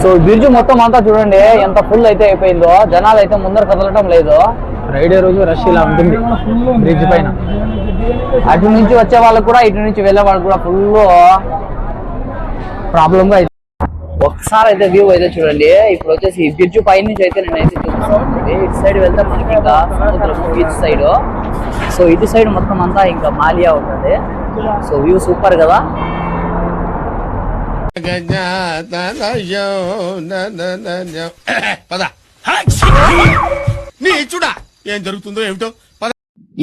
So bridge మొత్తం అంతా చూడండి ఎంత ఫుల్ అయితే అయిపోయిందో, జనాలు అయితే ముందర కదలటం లేదు. ఫ్రైడే రోజు రష్ ఇలా ఉంటుంది బ్రిడ్జ్ పైన. అటు నుంచి వచ్చే వాళ్ళకు కూడా ఇటు నుంచి వెళ్ళే వాళ్ళకి కూడా ఫుల్ ప్రాబ్లమ్ గా. ఒకసారి అయితే వ్యూ అయితే చూడండి. ఇప్పుడు వచ్చేసి బ్రిడ్జ్ పై నుంచి అయితే నేనైతే చూపిస్తాను. ఇటు సైడ్ వెళ్తే మనకి ఇంకా సముద్రం బీచ్ సైడ్. సో ఇటు సైడ్ మొత్తం అంతా ఇంకా మాలియా ఉంటుంది. సో వ్యూ సూపర్ కదా. ఏం జరుగుతుందో ఏమిటో.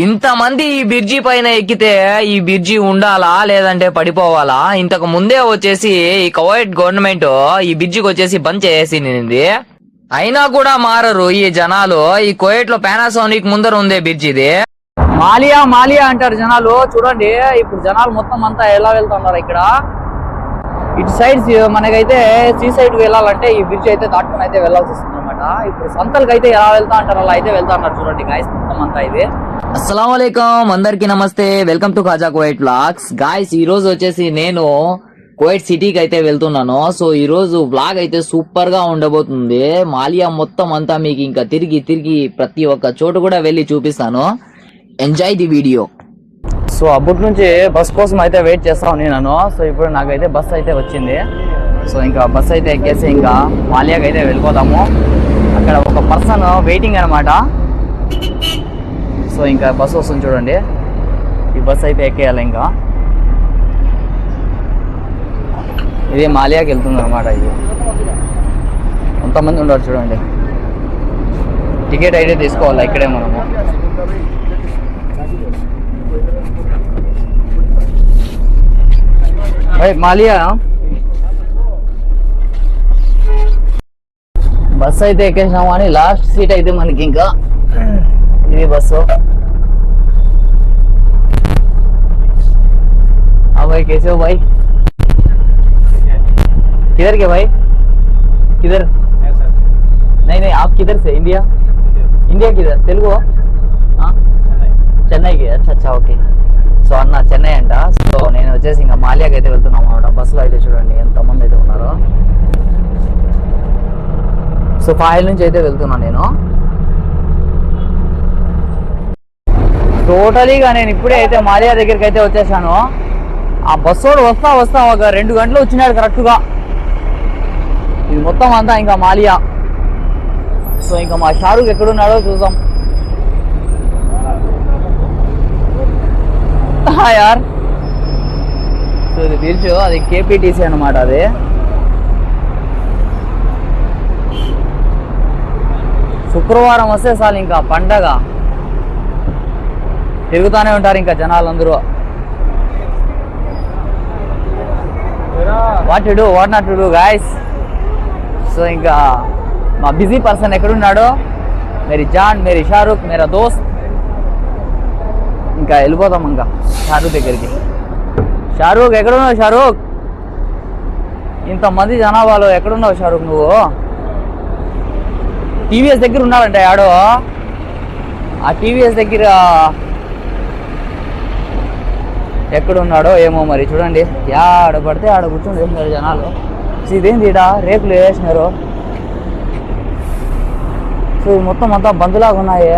ఇంతమంది ఈ బ్రిడ్జి పైన ఎక్కితే ఈ బ్రిడ్జి ఉండాలా లేదంటే పడిపోవాలా? ఇంతకు ముందే వచ్చేసి ఈ కువైట్ గవర్నమెంట్ ఈ బ్రిడ్జికి వచ్చేసి బంద్ చేసింది. అయినా కూడా మారరు ఈ జనాలు. ఈ కువైట్ లో పానాసోనిక్ ముందర ఉందే బ్రిడ్జ్ ఇది. మాలియా మాలియా అంటారు జనాలు. చూడండి ఇప్పుడు జనాలు మొత్తం అంతా ఎలా వెళ్తున్నారు. ఇక్కడ ఇటు సైడ్ మనకైతే సీ సైడ్ వెళ్ళాలంటే ఈ బ్రిడ్జ్ అయితే దాటుకుని అయితే వెళ్ళాల్సి వస్తుంది అనమాట. ఇప్పుడు సంతలకు అయితే ఎలా వెళ్తా అంటారు అలా అయితే వెళ్తా అన్నారు. చూడండి గాయస్ మొత్తం అంతా ఇది. అస్సలాము అలైకుం, అందరికి నమస్తే. Welcome to Khaja Kuwait vlogs. Guys ఈ రోజు వచ్చేసి నేను కువైట్ సిటీకి అయితే వెళ్తున్నాను. సో ఈ రోజు వ్లాగ్ అయితే సూపర్ గా ఉండబోతుంది. మాలియా మొత్తం అంతా మీకు ఇంకా తిరిగి ప్రతి ఒక్క చోటు కూడా వెళ్ళి చూపిస్తాను. Enjoy the video. సో అప్పటి నుంచి బస్ కోసం అయితే వెయిట్ చేస్తా ఉన్నాను. సో ఇప్పుడు నాకైతే బస్ అయితే వచ్చింది. సో ఇంకా బస్ అయితే ఎక్కేసి ఇంకా మాలియాకి అయితే వెళ్ళిపోతాము. అక్కడ ఒక పర్సన్ వెయిటింగ్ అనమాట. సో ఇంకా బస్సు వస్తుంది చూడండి. ఈ బస్ అయితే ఎక్కేయాలి. ఇంకా ఇది మాలియాకి వెళ్తుంది అనమాట. ఇది కొంతమంది ఉండరు చూడండి. టికెట్ అయితే తీసుకోవాలి ఇక్కడే మనము. మాలియా బస్ అయితే ఎక్కేసాము అని లాస్ట్ సీట్ అయితే మనకి ఇంకా ఇది బస్సు. भाई कैसे हो भाई? किधर के भाई? किधर? नहीं नहीं आप किधर से? इंडिया? इंडिया किधर? तेलुगु? हाँ చెన్నై కి. అచ్చా ఓకే. సో అన్న చెన్నై అంట. సో నేను వచ్చేసి ఇంకా మాలియాకి అయితే వెళ్తున్నాం అనమాట. బస్సులో అయితే చూడండి ఎంతమంది అయితే ఉన్నారో. సో ఫాయిల్ నుంచి అయితే వెళ్తున్నాను నేను. టోటలీగా నేను ఇప్పుడే అయితే మాలియా దగ్గరికి అయితే వచ్చేసాను. ఆ బస్సోడు వస్తా ఒక 2 గంటలు వచ్చినాడు కరెక్ట్గా. ఇది మొత్తం అంతా ఇంకా మాలియా. సో ఇంకా మా షారూక్ ఎక్కడున్నాడో చూద్దాం. యార్ సో ఇది తెలుసు, అది కేపీటీసీ అనమాట. అది శుక్రవారం వస్తే చాలు ఇంకా పండగ. తిరుగుతూనే ఉంటారు ఇంకా జనాలందరూ. What to do what not to do guys. So ఇంకా మా బిజీ పర్సన్ ఎక్కడున్నాడో, మేరీ జాన్, మేరీ షారూక్, మేరా దోస్త్. ఇంకా వెళ్ళిపోతాం ఇంకా షారూక్ దగ్గరికి. షారూక్ ఎక్కడున్నావు? షారూక్ ఇంతమంది జనాభాలో ఎక్కడున్నావు షారూక్? నువ్వు టీవీఎస్ దగ్గర ఉన్నాడంటే ఆడో. ఆ టీవీఎస్ దగ్గర ఎక్కడున్నాడో ఏమో మరి. చూడండి ఆడ పడితే ఆడ కూర్చొని వేసినారు జనాలు. ఇదేంటి ఈడ రేకులు వేసినారు. సో ఇది మొత్తం అంతా బందులాగా ఉన్నాయి.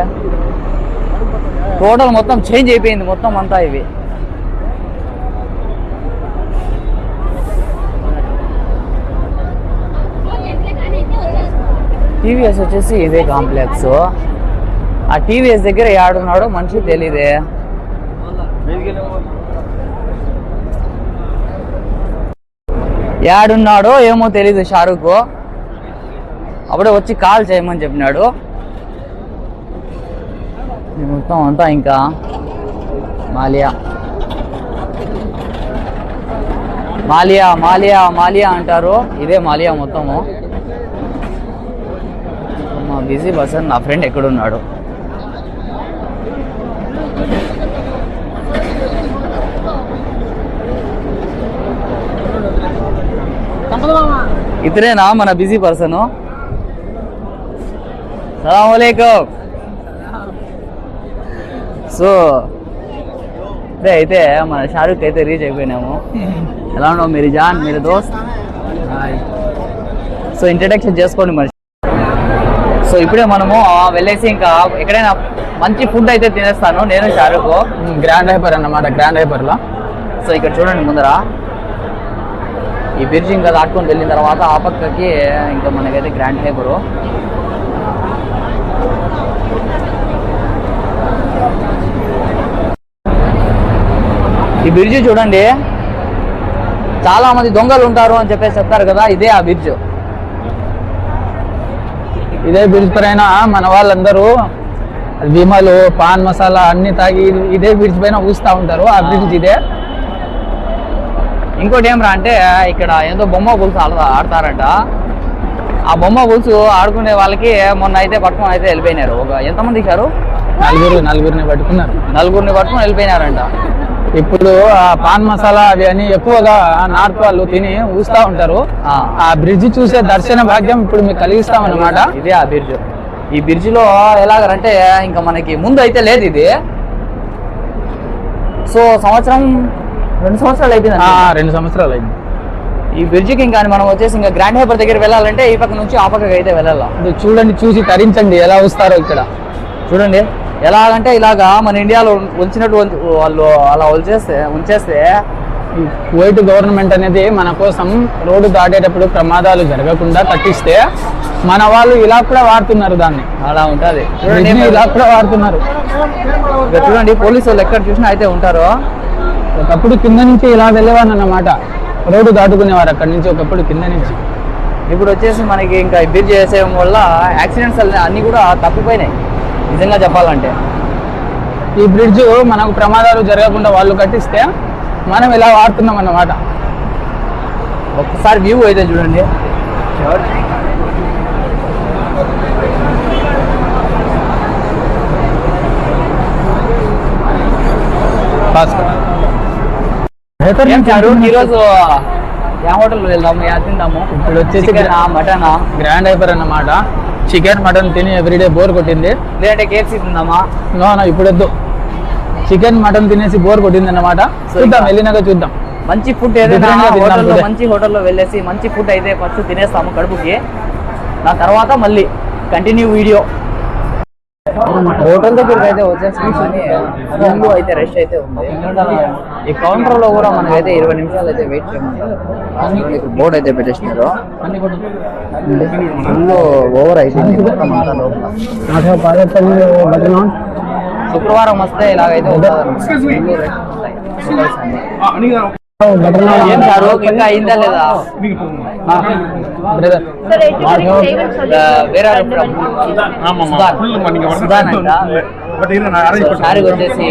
టోటల్ మొత్తం చేంజ్ అయిపోయింది మొత్తం అంతా. ఇవి టీవీఎస్ వచ్చేసి ఇదే కాంప్లెక్స్. ఆ టీవీఎస్ దగ్గర ఏడున్నాడో మనిషి తెలీదే. ఏడున్నాడో ఏమో తెలీదు షారూక్. అప్పుడే వచ్చి కాల్ చేయమని చెప్పినాడు. మొత్తం అంతా ఇంకా మాలియా మాలియా మాలియా మాలియా అంటారు. ఇదే మాలియా మొత్తము. మా బిజీ పర్సన్ నా ఫ్రెండ్ ఎక్కడున్నాడు? ఇతనేనా మన బిజీ పర్సన్? సలాం అలైకుం. సో ఇదే అయితే మన షారూక్ అయితే రీచ్ అయిపోయినాము. ఎలా ఉన్నావు మేరీ జాన్, మేరీ దోస్త్? సో ఇంట్రడక్షన్ చేసుకోండి మరి. సో ఇప్పుడే మనము వెళ్ళేసి ఇంకా ఎక్కడైనా మంచి ఫుడ్ అయితే తినేస్తాను నేను షారూక్. గ్రాండ్ హైపర్ అన్నమాట, గ్రాండ్ హైపర్ లో. సో ఇక్కడ చూడండి ముందర ఈ బ్రిడ్జ్ ఇంకా దాటుకొని వెళ్ళిన తర్వాత ఆ పక్కకి ఇంకా మనకైతే గ్రాండ్ హైపర్. ఈ బ్రిడ్జ్ చూడండి, చాలా మంది దొంగలు ఉంటారు అని చెప్పేసి చెప్తారు కదా, ఇదే ఆ బ్రిడ్జ్. ఇదే బ్రిడ్జ్ పైన మన వాళ్ళందరూ విమలు పాన్ మసాలా అన్ని తాగి ఇదే బ్రిడ్జ్ పైన ఊస్తా ఉంటారు. ఆ బ్రిడ్జ్ ఇదే. ఇంకోటి ఏమరా అంటే ఇక్కడ ఏదో బొమ్మ పులుసు ఆడతారంట. ఆ బొమ్మ పులుసు ఆడుకునే వాళ్ళకి మొన్న అయితే పట్టుకొని అయితే వెళ్ళిపోయినారు. ఎంతమంది ఇచ్చారు? నలుగురిని పట్టుకున్నారు. నలుగురిని పట్టుకొని వెళ్ళిపోయినారంట. ఇప్పుడు ఆ పాన్ మసాలా అవి అని ఎక్కువగా నార్త్ వాళ్ళు తిని ఊస్తా ఉంటారు. ఆ బ్రిడ్జ్ చూసే దర్శన భాగ్యం ఇప్పుడు మీకు కలిగిస్తాం అన్నమాట. ఇదే ఆ బ్రిడ్జ్. ఈ బ్రిడ్జ్ లో ఎలాగంటే ఇంకా మనకి ముందు అయితే లేదు ఇది. సో 2 సంవత్సరాలు అయిపోయింది. 2 సంవత్సరాలు అయింది ఈ బ్రిడ్జికి. ఇంకా మనం వచ్చేసి ఇంకా గ్రాండ్ హైపర్ దగ్గర వెళ్ళాలంటే ఈ పక్క నుంచి ఆ పక్కకి అయితే వెళ్ళాలి. చూడండి, చూసి తరించండి ఎలా వస్తారో. ఇక్కడ చూడండి ఎలాగంటే ఇలాగా మన ఇండియాలో ఉంచినట్టు వాళ్ళు అలా ఉంచేస్తే ఈ కువైట్ గవర్నమెంట్ అనేది మన కోసం రోడ్డు దాటేటప్పుడు ప్రమాదాలు జరగకుండా కట్టిస్తే మన వాళ్ళు ఇలా కూడా వాడుతున్నారు. దాన్ని అలా ఉంటుంది. ఇలా కూడా వాడుతున్నారు. చూడండి పోలీసు వాళ్ళు ఎక్కడ చూసినా అయితే ఉంటారు. ఒకప్పుడు కింద నుంచి ఇలా వెళ్ళేవారు అన్నమాట, రోడ్డు దాటుకునేవారు అక్కడి నుంచి. ఒకప్పుడు కింద నుంచి. ఇప్పుడు వచ్చేసి మనకి ఇంకా బ్రిడ్జ్ చేసేయడం వల్ల యాక్సిడెంట్స్ అన్ని కూడా తప్పిపోయినాయి నిజంగా చెప్పాలంటే. ఈ బ్రిడ్జ్ మనకు ప్రమాదాలు జరగకుండా వాళ్ళు కట్టిస్తే మనం ఇలా వాడుతున్నాం అన్నమాట. ఒక్కసారి వ్యూ అయితే చూడండి. ఈరోజు ఏ హోటల్ వెళ్దాము, ఏ తిందాము? ఇప్పుడు వచ్చేసి మటన్ గ్రాండ్ హైపర్ అన్నమాట. చికెన్ మటన్ తిని ఎవ్రీడే బోర్ కొట్టింది. లేదంటే కేఎఫ్సీ తిందామా? నో ఇప్పుడు వద్దు. చికెన్ మటన్ తినేసి బోర్ కొట్టింది అన్నమాట. చూద్దాం, వెళ్ళినాక చూద్దాం. మంచి ఫుడ్ ఏదైనా హోటల్లో, మంచి హోటల్లో వెళ్ళేసి మంచి ఫుడ్ అయితే ఫస్ట్ తినేస్తాము కడుపుకి. దాని తర్వాత మళ్ళీ కంటిన్యూ వీడియో. హోటల్ దగ్గరికి అయితే వచ్చేసాము కానీ ముందు అయితే రెస్ట్ అయితే ఉంది. ఈ కౌంటర్ లో కూడా మనకైతే 20 నిమిషాలు అయితే వెయిట్ చేయమంటారు. బోర్డు అయితే పెట్టేసినారు. ఫుల్ ఓవర్ అయిపోయింది శుక్రవారం వస్తే ఇలాగైతే ఇంకా అయిందా లేదా? వేరే షారుక్ వచ్చేసి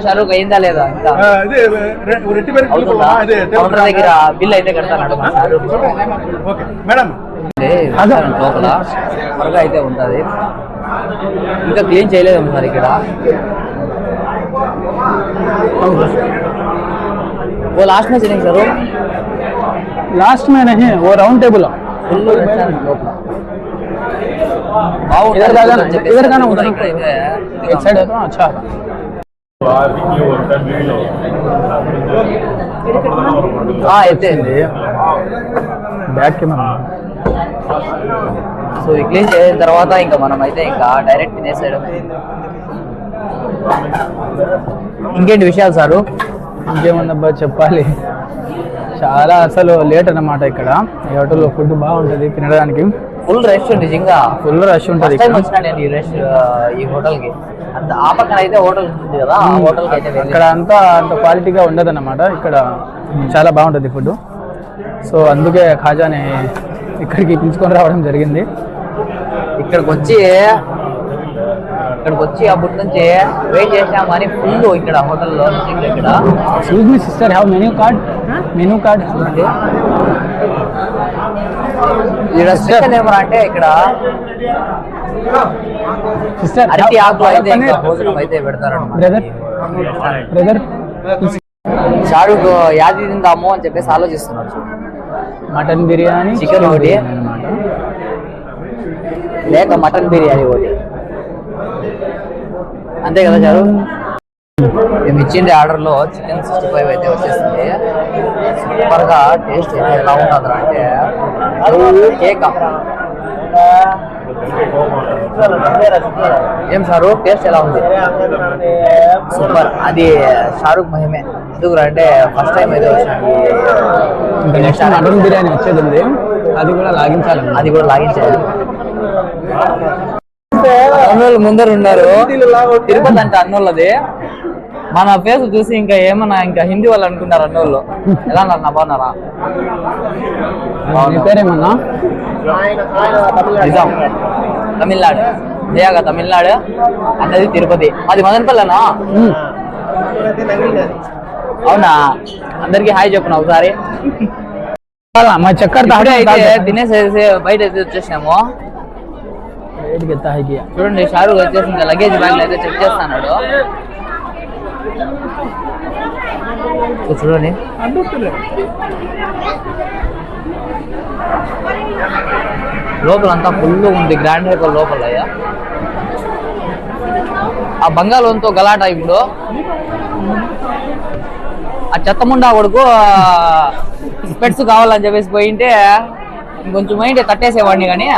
షారుక్ అయిందా లేదా? కౌంటర్ దగ్గర బిల్ అయితే కడతాను షారుక్. లోపల త్వరగా అయితే ఉంటుంది. ఇంకా క్లీన్ చేయలేదు సార్ ఇక్కడ. वो लास्ट में चलेंगे सर. लास्ट में नहीं, वो राउंड टेबल इधर का ना उधर एक साइड है तो अच्छा అయితే బ్యాక్ కెమెరా. సో ఈ క్లీన్ చేసిన తర్వాత ఇంకా మనం అయితే ఇంకా డైరెక్ట్ తినేసేయడం. ఇంకేంటి విషయాలు సారు? ఇంకేముందబ్బా చెప్పాలి. చాలా అసలు లేట్ అన్నమాట. ఇక్కడ ఈ హోటల్లో ఫుడ్ బాగుంటుంది తినడానికి. ఫుల్ రష్ నిజంగా, ఫుల్ రష్ ఉంటుంది. నేను ఈ హోటల్ కి అంత ఆ పక్కన అయితే హోటల్ ఉంటుంది కదా, ఆ హోటల్ కి అయితే ఇక్కడ అంత క్వాలిటీగా ఉండదు అన్నమాట. ఇక్కడ చాలా బాగుంటుంది ఫుడ్. సో అందుకే ఖాజాని ఇక్కడికి పిలుచుకొని రావడం జరిగింది. ఇక్కడికి వచ్చి అప్పటి నుంచి వెయిట్ చేసాం కానీ ఫుల్ ఇక్కడ హోటల్లో ఇక్కడ. Excuse me sister, have menu card? Menu card ఇక్కడ స్పెషల్ ఏమన్నా అంటే ఇక్కడ సిస్టర్ అరటి ఆకు అయితే భోజనం అయితే పెడతారన్నమాట. బ్రదర్ షారుక్ యాది తిందాము అని చెప్పేసి ఆలోచిస్తున్నాడు. మటన్ బిర్యానీ, చికెన్ ఒకటి లేక మటన్ బిర్యానీ ఒకటి, అంతే కదా చారు? మేము ఇచ్చిండే ఆర్డర్ లో చికెన్ 65 అయితే వచ్చేసింది. సూపర్ గా టేస్ట్ అయితే ఎలా ఉంటుంది అంటే కేక్. ఏం షారూక్ టేస్ట్ ఎలా ఉంది? సూపర్. అది షారూక్ మహిమే. ఎందుకు అంటే ఫస్ట్ టైం అయితే వచ్చింది. ఇంకా నెక్స్ట్ మటన్ బిర్యానీ వచ్చేది ఉంది, అది కూడా లాగించాలి. అన్నోళ్ళు ముందర ఉన్నారు. తిరుపతి అంటే అన్నోళ్ళది. మన ఫేస్ చూసి ఇంకా ఏమన్నా ఇంకా హిందీ వాళ్ళు అనుకున్నారు అన్నోళ్ళు. ఎలా అన్న బాగున్నారా? నీ పేరేమన్నా? నిజాం, తమిళనాడు. జయాగా తమిళనాడు, అన్నది తిరుపతి. అది మదనపల్లినా? అవునా? అందరికి హాయ్ చెప్పు ఒకసారి. మా చక్కర అయితే తినేసేసి బయట అయితే వచ్చేసినాము. చూడండి షారూక్ వచ్చేసి ఇంకా లగేజ్ బ్యాగ్ అయితే చెక్ చేస్తున్నాడు. చూడండి లోపల అంతా ఫుల్ ఉంది. గ్రాండ్ హైపర్ లోపల ఆ బంగాళంతో గలాట. ఇప్పుడు ఆ చెత్తముండా కొడుకు స్పెట్స్ కావాలని చెప్పేసి పోయింటే ఇంకొంచెం మైండ్ కట్టేసేవాడిని. కానీ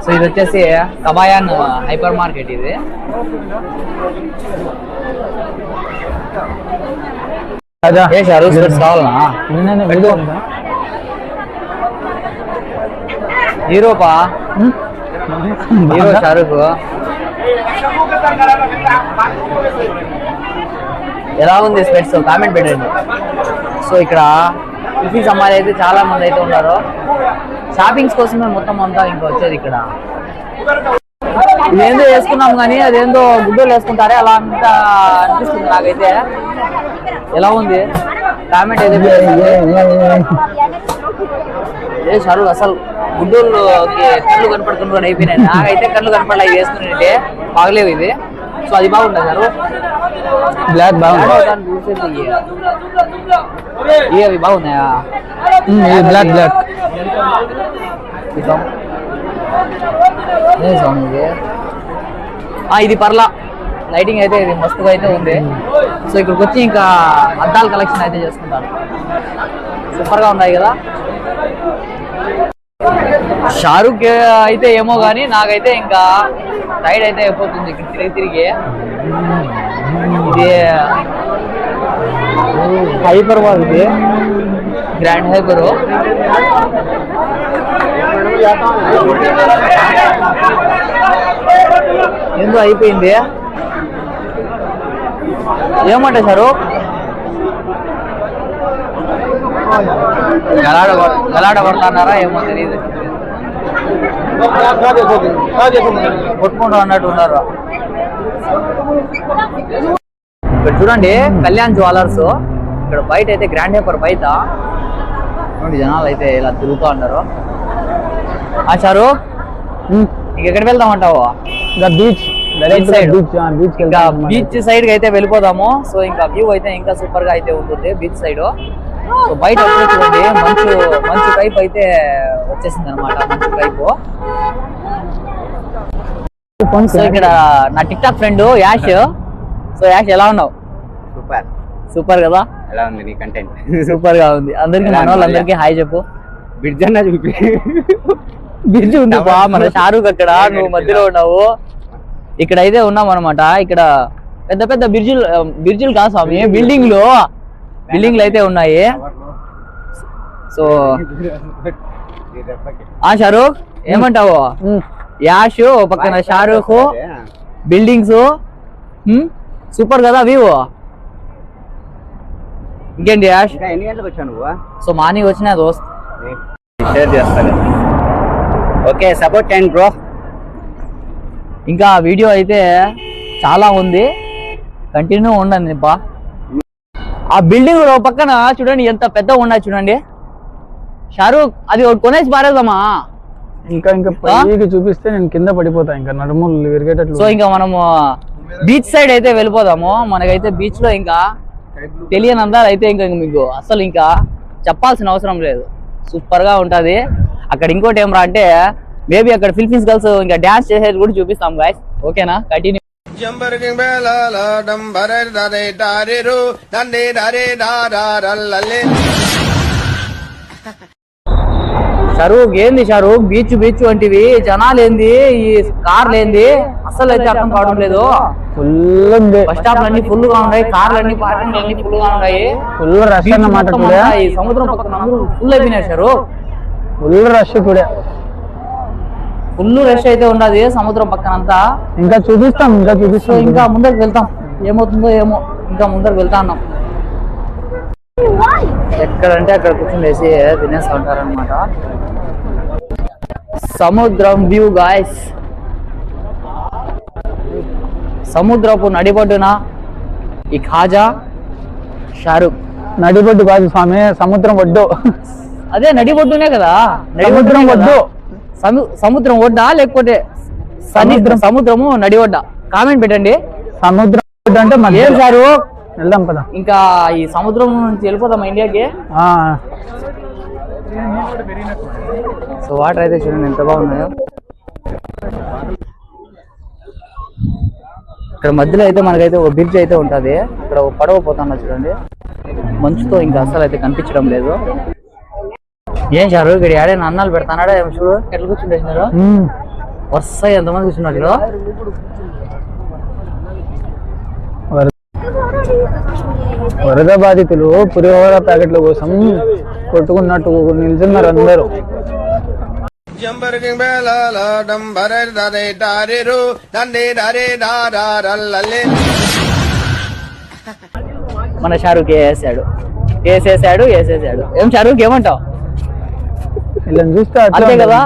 సో ఇది వచ్చేసి కబాయాన్ హైపర్ మార్కెట్. ఇది కావాలనా? హీరోపా హీరో షారూక్. ఎలా ఉంది స్పెట్స్? కామెంట్ పెట్టండి. సో ఇక్కడ టిఫిన్స్ అమ్మాయి అయితే చాలా మంది అయితే ఉన్నారు. షాపింగ్స్ కోసమే మొత్తం అంతా ఇంకా వచ్చేది ఇక్కడ. ఇదేందో వేసుకున్నాం కానీ అదేందో గుడ్డలు వేసుకుంటారే అలా అంతా అనిపిస్తుంది నాకైతే. ఎలా ఉంది కామెంట్ అయితే. ఏ షారూక్ అసలు గుడ్డోళ్ళకి కళ్ళు కనపడుకుని కూడా అయిపోయినాయి. నాకైతే కళ్ళు కనపడలే ఇది వేసుకుని బాగలేవు ఇది. సో అది బాగుంటుంది సార్. బ్లాక్ బాగుంది. అవి బాగున్నాయా? బ్లాక్ ఇది పర్లా. లైటింగ్ అయితే ఇది మస్తుగా అయితే ఉంది. సో ఇక్కడికి వచ్చి ఇంకా అద్దాల కలెక్షన్ అయితే చేసుకుంటాను. సూపర్ గా ఉన్నాయి కదా. షారూక్ అయితే ఏమో కానీ నాకైతే ఇంకా టైడ్ అయితే అయిపోతుంది ఇక్కడ తిరిగి. ఇది హైపర్ ఇది గ్రాండ్ హైపర్. ఎందుకు అయిపోయింది ఏమంటే షారూక్? గలాడ పడుతున్నారా ఏమో తెలియదు. కొట్టుకుంటూ అన్నట్టు ఉన్నారు. ఇక్కడ చూడండి కళ్యాణ్ జ్యువెలర్స్. ఇక్కడ బయట అయితే గ్రాండ్ హైపర్ బయట జనాలు అయితే ఇలా తిరుగుతూ ఉన్నారు. షారూక్ ఇంకెక్కడ వెళ్దామంటావు? ఇంకా బీచ్ బీచ్ సైడ్ అయితే వెళ్ళిపోదాము. సో ఇంకా వ్యూ అయితే ఇంకా సూపర్ గా అయితే ఉంటుంది బీచ్ సైడ్. సో బయట వచ్చేసి మంచు టైప్ అయితే వచ్చేసింది అనమాట. మంచు టైప్. సో ఇక్కడ నా TikTok friend Yash. So Yash ఎలా ఉన్నావు? సూపర్ కదా. ఎలా ఉంది నీ కంటెంట్? సూపర్ గా ఉంది. అందరికి మన వాళ్ళందరికీ హాయ్ చెప్పు. బ్రిడ్జ్ అన్న చూపి. బ్రిడ్జ్ ఉంది బా. మన షారూక్ అక్కడ, నువ్వు మధ్యలో ఉన్నావు. ఇక్కడ అయితే ఉన్నాం అనమాట. ఇక్కడ పెద్ద పెద్ద బ్రిడ్జులు కాదు స్వామి, బిల్డింగ్లు అయితే ఉన్నాయి. సో షారూక్ ఏమంటావు? యాష్ పక్కన షారూక్, బిల్డింగ్స్ సూపర్ కదా వ్యూ. ఇంకేంటి యాష్? ఎన్ని గంటలకు వచ్చావు నువ్వు? సో మార్నింగ్ వచ్చిన దోస్త్ షేర్ చేస్తాను. ఓకే సపోర్ట్ చేయండి బ్రో. ఇంకా వీడియో అయితే చాలా ఉంది, కంటిన్యూ ఉండండి బా. ఆ బిల్డింగ్ పక్కన చూడండి ఎంత పెద్ద ఉన్నాయి చూడండి. షారూక్ అది ఒకటి కొనేసి పారేద్దామా? ఇంకా పైకి చూపిస్తే నేను కింద పడిపోతా, ఇంకా నడుములు విరిగేటట్లు. సో ఇంకా మనము బీచ్ సైడ్ అయితే వెళ్ళిపోదాము. మనకైతే బీచ్ లో ఇంకా తెలియని అందాలు అయితే ఇంకా మీకు అసలు ఇంకా చెప్పాల్సిన అవసరం లేదు. సూపర్ గా ఉంటది. అక్కడ ఇంకోటి ఏమరా అంటే మేబీ అక్కడ ఫిలిపీన్స్ గర్ల్స్ ఇంకా డాన్స్ చేసేది కూడా చూపిస్తాం గాయస్. ఓకేనా? కంటిన్యూ. జంబరకింగ్ బేలాల డంబరే దరే దారిరు దండే దరే దారల్లలే. షారూక్ ఏంది షారూక్ బీచ్ బీచ్ వంటివి జనాలు ఏంది ఈ కార్లు ఏంది అసలు అయితే అర్థం కావడం లేదు. ఫుల్ ఉంది, బస్ స్టాప్ అన్ని ఫుల్ గా ఉన్నాయి, కార్లు అన్ని పార్కింగ్ అన్ని ఫుల్ గా ఉన్నాయి. ఫుల్ రష్ అన్నమాట మొత్తం టుడే, అంతా ఈ సముద్రం పక్కన అందరూ ఫుల్ అయిపోయినాయి Shahrukh. Full rush today. Full rush అయితే ఉన్నది సముద్రం పక్కన అంతా. ఇంకా చూపిస్తాం సో ఇంకా ముందరికి వెళ్తాం, ఏమవుతుందో ఏమో, ఇంకా ముందరికి వెళ్తా ఉన్నాం. ఎక్కడంటే అక్కడ కూర్చొని వేసి తినేస్తూ ఉంటారనమాట. సముద్రం వ్యూ గాయస్, సముద్రపు నడిబొడ్డున ఈ ఖాజా షారూక్. నడిబొడ్డు కాదు స్వామి, సముద్రం ఒడ్డు. అదే నడిబొడ్డునే కదా, సముద్రం ఒడ్డు. సముద్రం ఒడ్డా లేకపోతే సముద్రము నడి ఒడ్డా? కామెంట్ పెట్టండి. సముద్రం ఒడ్డు అంటే ఏం మధ్యలో. షారూక్ వెళ్దాం పద. ఇంకా ఈ సముద్రం నుంచి వెళ్ళిపోతాం ఇండియాకి. ఆ, సో వాటర్ అయితే చూడండి ఎంత బాగున్నాయో. ఇక్కడ మధ్యలో అయితే మనకైతే ఒక బ్రిడ్జ్ అయితే ఉంటది, ఇక్కడ ఒక పడవ పోతున్నా చూడండి. మంచుతో ఇంకా అసలు అయితే కనిపించడం లేదు. ఏం సారు ఇక్కడ ఏడైనా అన్నాలు పెడతానాడా ఏం చూడు, ఎట్లా కూర్చుంటేసినారు వస్తాయి ఎంతమంది కూర్చున్నారు ఇక్కడ. వరద బాధితులు పులిహోర ప్యాకెట్ల కోసం కొట్టుకున్నట్టు నిల్చున్నారు అందరూ. జంబరకింగ్ బేలాల డంబరే దరే దారిరు దండే దరే దారల్లలే. మన షారూక్ వేసేసాడు. ఏం షారూక్ ఏమంటావు? ఇలా చూస్తే అంతే కదా.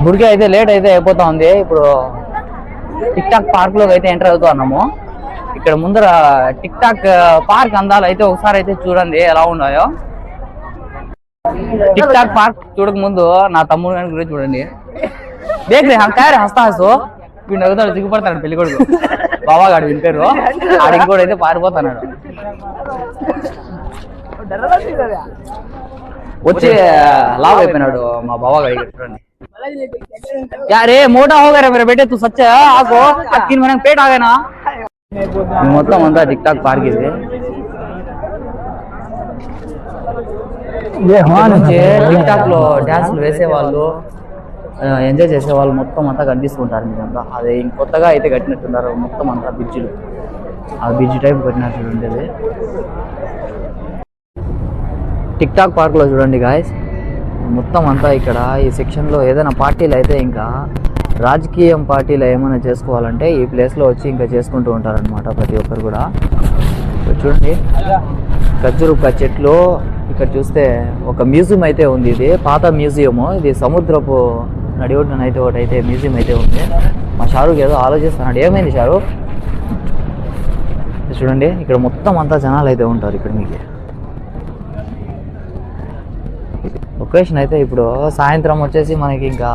గుడికి అయితే లేట్ అయితే అయిపోతా ఉంది. ఇప్పుడు టిక్ టాక్ పార్క్ లోకి అయితే ఎంటర్ అవుతా ఉన్నాము. ఇక్కడ ముందర టిక్ టాక్ పార్క్ అందాలు అయితే ఒకసారి అయితే చూడండి ఎలా ఉన్నాయో. టిక్ టాక్ పార్క్ చూడక ముందు నా తమ్ముడు గారి గురించి చూడండి. దేఖరే హంకాయ హస్తాసు వీడు నవ్వుతాడు, దిగుపడతాడు పెళ్లి కొడుకు బాబాగాడు వినిపారు. ఆడు ఇంకోటి అయితే పారిపోతున్నాడు. వచ్చి లావ్ అయిపోయినాడు మా బాబాగాడి. చూడండి యారే మోటా హోగా మేరే బేటే తు సచ్చ ఆకో 3 महीने पेट आ गए ना. మొత్తం అంతా టిక్ టాక్ పార్క్ ఇది. టిక్ టాక్ లో డాన్సులు వేసే వాళ్ళు, ఎంజాయ్ చేసే వాళ్ళు మొత్తం అంతా కనిపిస్తుంటారు మీరంతా. అది కొత్తగా అయితే కట్టినట్టున్నారు మొత్తం అంతా బ్రిడ్జిలు. ఆ బ్రిడ్జ్ టైప్ కట్టినట్టు ఉండేది. టిక్ టాక్ పార్క్ లో చూడండి గాయస్, మొత్తం అంతా ఇక్కడ ఈ సెక్షన్ లో ఏదైనా పార్టీలు అయితే ఇంకా రాజకీయం పార్టీలు ఏమైనా చేసుకోవాలంటే ఈ ప్లేస్ లో వచ్చి ఇంకా చేసుకుంటూ ఉంటారనమాట ప్రతి ఒక్కరు కూడా. చూడండి ఖర్జూరపు చెట్లు. ఇక్కడ చూస్తే ఒక మ్యూజియం అయితే ఉంది, ఇది పాత మ్యూజియం. ఇది సముద్రపు నడి ఒడ్డున అయితే ఒకటి అయితే మ్యూజియం అయితే ఉంది. మా షారూక్ ఏదో ఆలోచిస్తున్నాడు, ఏమైంది షారూక్? చూడండి ఇక్కడ మొత్తం అంతా జనాలు అయితే ఉంటారు. ఇక్కడ మీకు లొకేషన్ అయితే ఇప్పుడు సాయంత్రం వచ్చేసి మనకి ఇంకా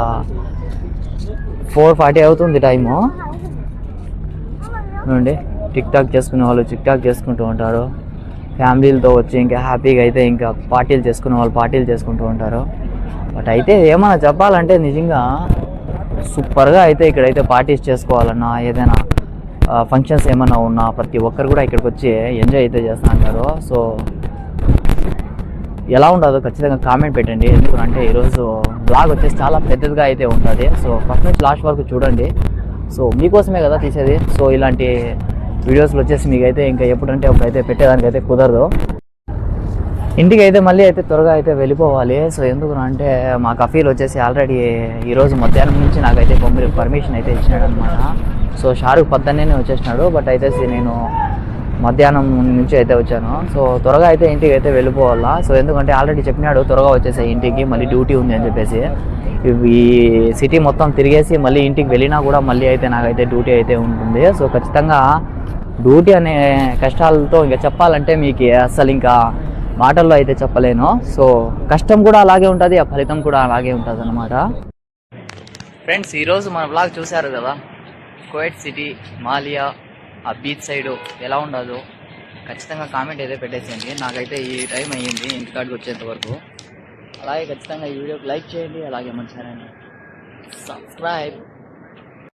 4:40 అవుతుంది టైము. చూడండి టిక్ టాక్ చేసుకునే వాళ్ళు టిక్ టాక్ చేసుకుంటూ ఉంటారు. ఫ్యామిలీలతో వచ్చి ఇంకా హ్యాపీగా అయితే ఇంకా పార్టీలు చేసుకునే వాళ్ళు పార్టీలు చేసుకుంటూ ఉంటారు. బట్ అయితే ఏమైనా చెప్పాలంటే నిజంగా సూపర్గా అయితే ఇక్కడైతే పార్టీస్ చేసుకోవాలన్నా ఏదైనా ఫంక్షన్స్ ఏమైనా ఉన్నా ప్రతి ఒక్కరు కూడా ఇక్కడికి వచ్చి ఎంజాయ్ అయితే చేస్తూ ఉంటారు. సో ఎలా ఉండదో ఖచ్చితంగా కామెంట్ పెట్టండి. ఎందుకంటే ఈరోజు బ్లాగ్ వచ్చేసి చాలా పెద్దదిగా అయితే ఉంటుంది. సో ఫస్ట్ నుంచి లాస్ట్ వరకు చూడండి. సో మీకోసమే కదా తీసేది. సో ఇలాంటి వీడియోస్లో వచ్చేసి మీకైతే ఇంకా ఎప్పుడంటే అప్పుడైతే పెట్టేదానికైతే కుదరదు. ఇంటికి అయితే మళ్ళీ అయితే త్వరగా అయితే వెళ్ళిపోవాలి. సో ఎందుకంటే మా కఫీల్ వచ్చేసి ఆల్రెడీ ఈరోజు మధ్యాహ్నం నుంచి నాకైతే పర్మిషన్ అయితే ఇచ్చినాడు అనమాట. సో షారూక్ పొద్దున్నే వచ్చేసినాడు, బట్ అయితే నేను మధ్యాహ్నం నుంచి అయితే వచ్చాను. సో త్వరగా అయితే ఇంటికి అయితే వెళ్ళిపోవాలా. సో ఎందుకంటే ఆల్రెడీ చెప్పినాడు త్వరగా వచ్చేసే ఇంటికి, మళ్ళీ డ్యూటీ ఉంది అని చెప్పేసి. ఈ సిటీ మొత్తం తిరిగేసి మళ్ళీ ఇంటికి వెళ్ళినా కూడా మళ్ళీ అయితే నాకైతే డ్యూటీ అయితే ఉంటుంది. సో ఖచ్చితంగా డ్యూటీ అనే కష్టాలతో ఇంకా చెప్పాలంటే మీకు అసలు ఇంకా మాటల్లో అయితే చెప్పలేను. సో కష్టం కూడా అలాగే ఉంటుంది, ఆ ఫలితం కూడా అలాగే ఉంటుంది అన్నమాట. ఫ్రెండ్స్ ఈరోజు మన బ్లాగ్ చూశారు కదా, కువైట్ సిటీ మాలియా ఆ బీచ్ సైడు ఎలా ఉండదు ఖచ్చితంగా కామెంట్ అయితే పెట్టేసేయండి. నాకైతే ఈ టైం అయ్యింది ఇంటికాడికి వచ్చేంత వరకు. అలాగే ఖచ్చితంగా ఈ వీడియోకి లైక్ చేయండి, అలాగే మన ఛానల్ని సబ్స్క్రైబ్